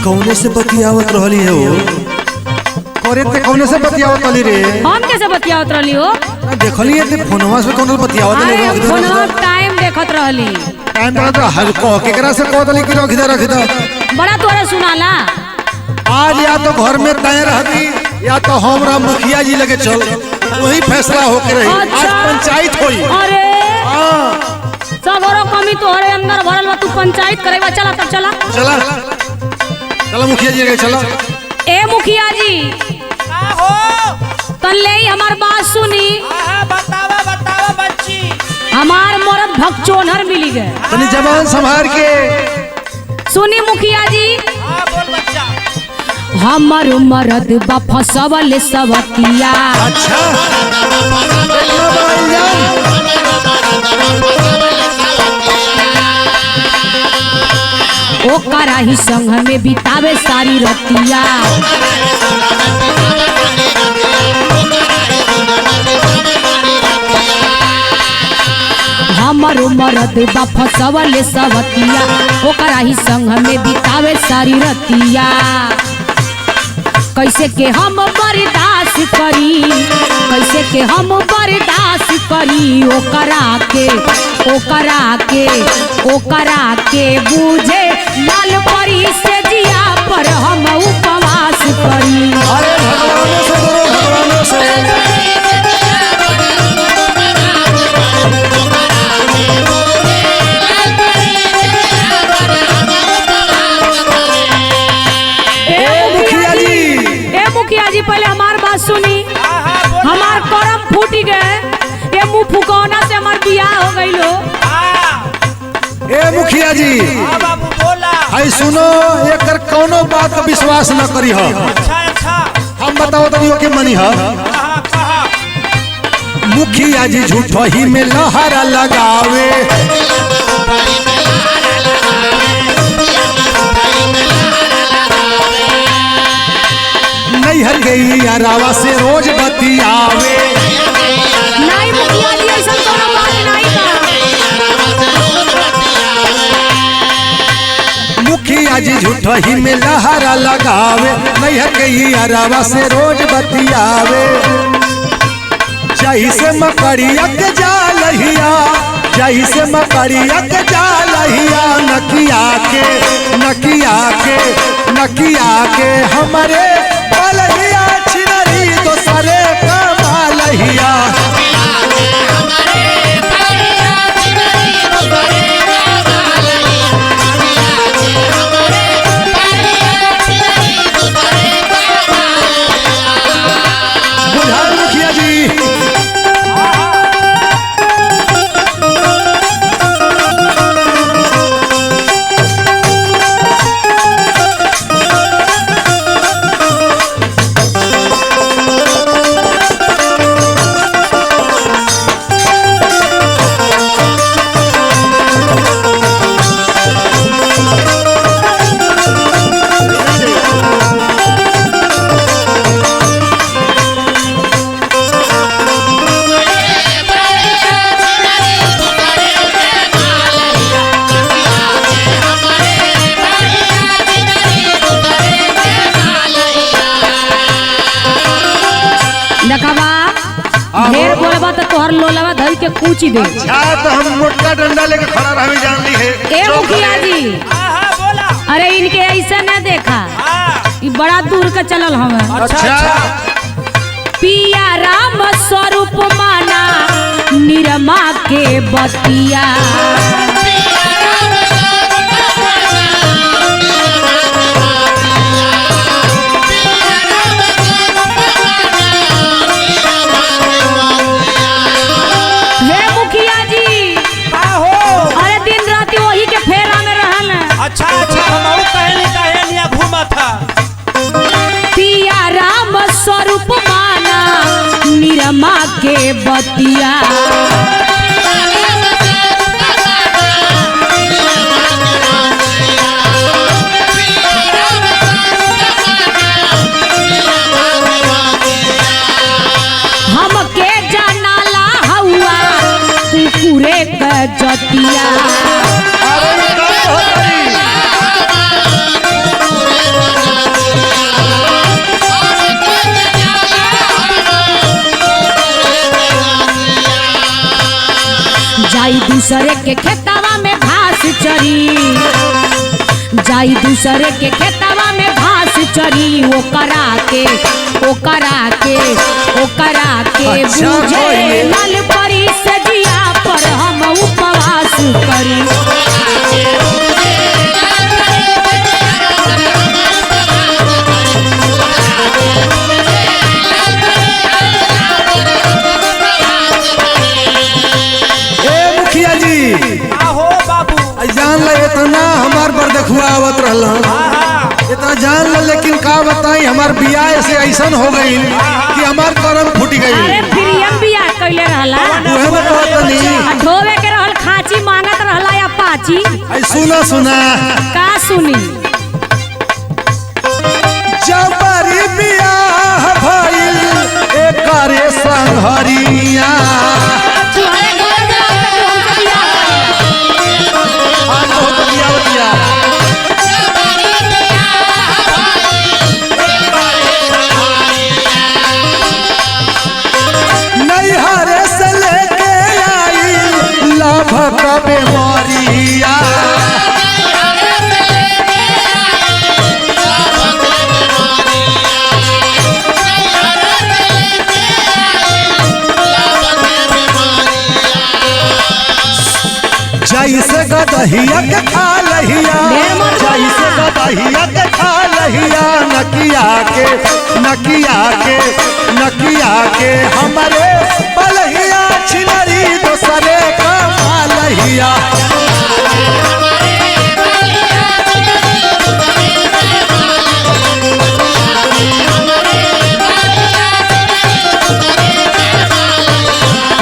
कौने से बतियावत रहली है वो? करे ते कौने से बतियावत रहली रे? हम कैसे बतियावत रहली हो? देखलिए ते फोनवा से कौन बतियावत अरे रहली? फोनवा टाइम देखत रहली। टाइम तो हर को केकरा से कहत रहली कि रख दे। बड़ा तोरे सुनाला। आज या तो घर में तय रहती या तो हमरा मुखिया जी लगे चल, वही फैसला होके रही। अच्छा। आज पंचायत होई। अरे हाँ सगरो कमी तोहरे अंदर भरल बा, तू पंचायत करेगा। चला तब चला चला मुखिया जी लगे चला। ए मुखिया जी तल्ले ही हमार बात सुनी। बतावा बच्ची। हमार मरद भगचोनहर मिली गए। तनी जबान संभार के सुनी मुखिया जी। बोल बच्चा। हमर मरद बा फसवल सवतिया। अच्छा ओकरा ही संग में बितावे सारी रतिया। हमर मरद बा फसवल सवतिया, ओकरा ही संग में बितावे सारी रतिया। कैसे के हम बर्दाश्त करी, कैसे के हम बर्दाश्त करी। ओकरा के बूझे लाल परी से जिया पर हम उपवास करी। अरे भगवानों से करो, भगवानों से। मुखिया जी पहले हमार बात सुनी। हमार करम फूट गए। ये मुँह फुकौना से हमार बियाह हो गई लो। ए मुखिया जी बाबू बोला। हाय सुनो, एकर कौनो बात का विश्वास न करी हो। अच्छा हम बताओ तनियो के मनी हो। मुखिया जी झूठो ही में लहरा लगावे। नहीं हर गई रावा से रोज बतियावे। नहीं मुखिया जी ऐसा कोनो बात नहीं बा। मुखिया जी झूठो ही में लहरा लगावे। नहीं हर गई रावा से रोज बतियावे। जैसे मकड़िया के जालहिया, जैसे मकड़िया के जालहिया। नकिया के हमारे बलहिया छिनरी दोसरे का मालहिया। बुझाए मुखिया जी। ढेर बोलबा तो तोहर लोलवा धर के कूची दे। अच्छा तो हम मोटका डंडा लेके खड़ा रहे जान ली है। ए मुखिया जी बोला। अरे इनके ऐसा न देखा, ये बड़ा दूर का चलल हमें। अच्छा पिया राम स्वरूप माना निरमा के बतिया। अच्छा हम कहे घूमा था। पिया राम स्वरूप माना निरमा के बतिया। हमके जनाला हवा कुकुरे का जतिया। दूसरे के खेतवा में घास चरी जाई दूसरे के खेतवा में घास चरी ओकरा के अच्छा, बुझे होइए। लाल परी से जिया पर हम उपवास करी ए मुखिया जी आहो बाबू जान ले इतना हमार पर देखुआ आवत रहला इतना जान ले, लेकिन का बताई हमार बियाह से ऐसन हो गई कि हमार करम फूट अरे गई। फिर हम बियाह कैले रहला उहे में कहत नहीं आ ढोवे के रहल खाची मांगत रहला या पाची ऐ सुना का सुनी जबरी बियाह भइल एकरे संहरिया तुम्हारे घर में रहल त हमसे बियाह करी। आज बहुत बियाह नैहरे से लेके आई लाभ का बेमारिया जैसे गदहिया के खा लहिया ढेर मत बोला। जैसे गदहिया के खा लहिया नकिया के हमारे बलहिया छिनरी दोसरे का मालहिया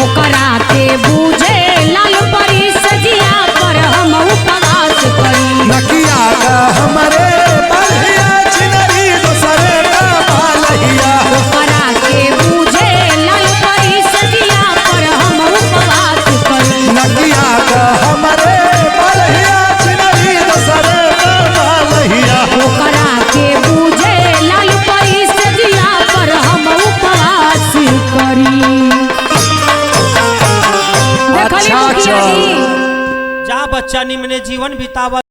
ओकरा के बुझे लाल परी से जिया पर हम उपवास करी नकिया का हमारे बलहिया छिनरी दोसरे का मालहिया ओकरा के बुझे लाल परी से जिया पर हम उपवास करी नकिया का हमारे बलहिया छिनरी दोसरे का मालहिया ओकरा के बुझे लाल परी से जिया पर हम उपवास करी देखली अच्छा, मुखिया चल। जी जा बच्चा निम्न जीवन बितावा